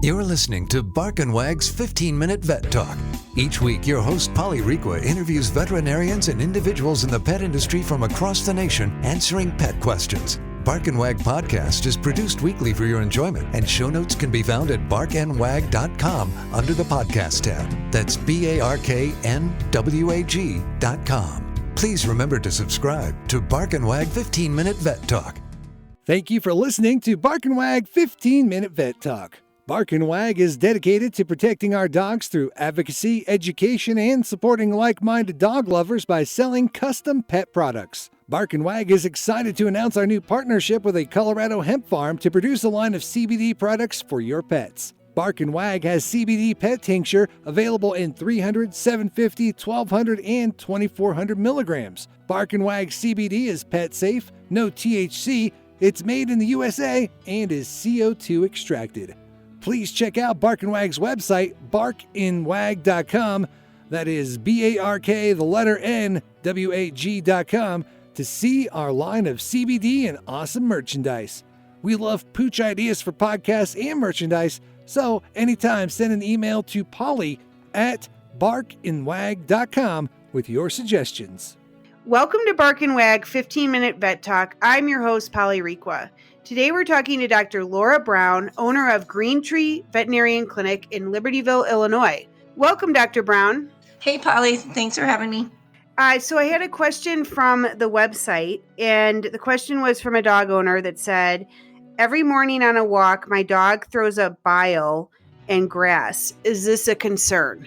You're listening to Bark and Wag's 15-Minute Vet Talk. Each week, your host, Polly Requa, interviews veterinarians and individuals in the pet industry from across the nation answering pet questions. Bark and Wag podcast is produced weekly for your enjoyment, and show notes can be found at barkandwag.com under the podcast tab. That's BARKNWAG.com. Please remember to subscribe to Bark and Wag 15-Minute Vet Talk. Thank you for listening to Bark and Wag 15-Minute Vet Talk. Bark and Wag is dedicated to protecting our dogs through advocacy, education, and supporting like-minded dog lovers by selling custom pet products. Bark and Wag is excited to announce our new partnership with a Colorado hemp farm to produce a line of CBD products for your pets. Bark and Wag has CBD pet tincture available in 300, 750, 1200, and 2400 milligrams. Bark and Wag CBD is pet safe, no THC, it's made in the USA, and is CO2 extracted. Please check out Bark and Wag's website, barkandwag.com. That is BARK, to see our line of CBD and awesome merchandise. We love pooch ideas for podcasts and merchandise, so anytime send an email to Polly at barkandwag.com with your suggestions. Welcome to Bark and Wag 15-Minute Vet Talk. I'm your host, Polly Requa. Today we're talking to Dr. Laura Brown, owner of Green Tree Veterinarian Clinic in Libertyville, Illinois. Welcome, Dr. Brown. Hey, Polly. Thanks for having me. So I had a question from the website, and the question was from a dog owner that said, every morning on a walk, my dog throws up bile and grass. Is this a concern?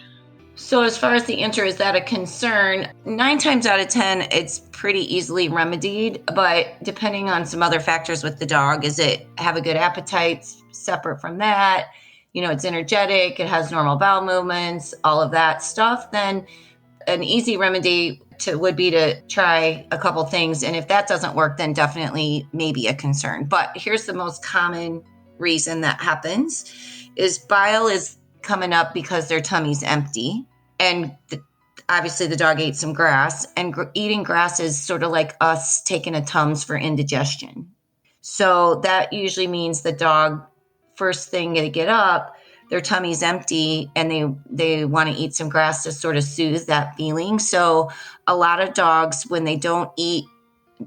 So as far as the answer, is that a concern? 9 times out of 10, it's pretty easily remedied, but depending on some other factors with the dog, is it have a good appetite separate from that? You know, it's energetic, it has normal bowel movements, all of that stuff, then an easy remedy would be to try a couple things. And if that doesn't work, then definitely maybe a concern. But here's the most common reason that happens is bile is coming up because their tummy's empty. And obviously the dog ate some grass, and eating grass is sort of like us taking a Tums for indigestion. So that usually means the dog, first thing they get up, their tummy's empty, and they want to eat some grass to sort of soothe that feeling. So a lot of dogs, when they don't eat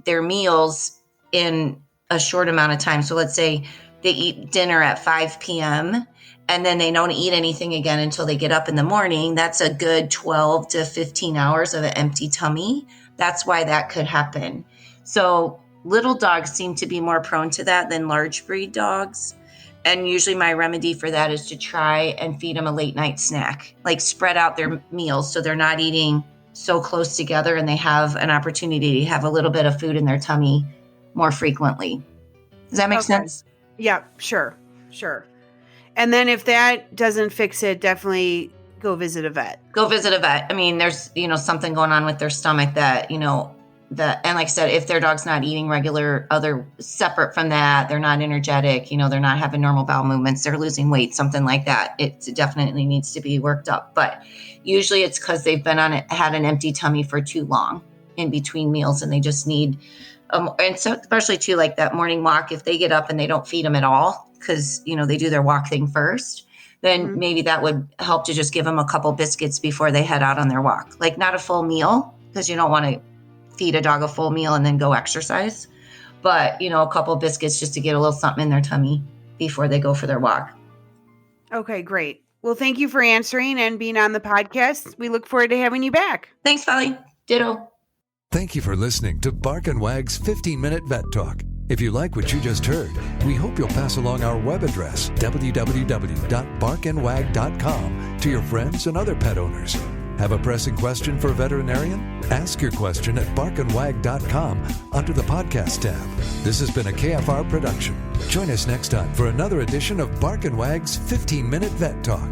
their meals in a short amount of time, so let's say they eat dinner at 5 p.m., and then they don't eat anything again until they get up in the morning, that's a good 12 to 15 hours of an empty tummy. That's why that could happen. So little dogs seem to be more prone to that than large breed dogs. And usually my remedy for that is to try and feed them a late night snack, like spread out their meals so they're not eating so close together and they have an opportunity to have a little bit of food in their tummy more frequently. Does that make sense? Yeah, sure. And then if that doesn't fix it, definitely go visit a vet. I mean, there's, something going on with their stomach that, and like I said, if their dog's not eating regular, other separate from that, they're not energetic, they're not having normal bowel movements, they're losing weight, something like that, it definitely needs to be worked up. But usually it's because they've been had an empty tummy for too long in between meals, and they just need, and so especially too, like that morning walk, if they get up and they don't feed them at all, because, they do their walk thing first, then maybe that would help to just give them a couple biscuits before they head out on their walk. Like not a full meal, because you don't want to feed a dog a full meal and then go exercise. But, a couple biscuits just to get a little something in their tummy before they go for their walk. Okay, great. Well, thank you for answering and being on the podcast. We look forward to having you back. Thanks, Polly. Ditto. Thank you for listening to Bark and Wag's 15-Minute Vet Talk. If you like what you just heard, we hope you'll pass along our web address, www.barkandwag.com, to your friends and other pet owners. Have a pressing question for a veterinarian? Ask your question at barkandwag.com under the podcast tab. This has been a KFR production. Join us next time for another edition of Bark and Wag's 15-Minute Vet Talk.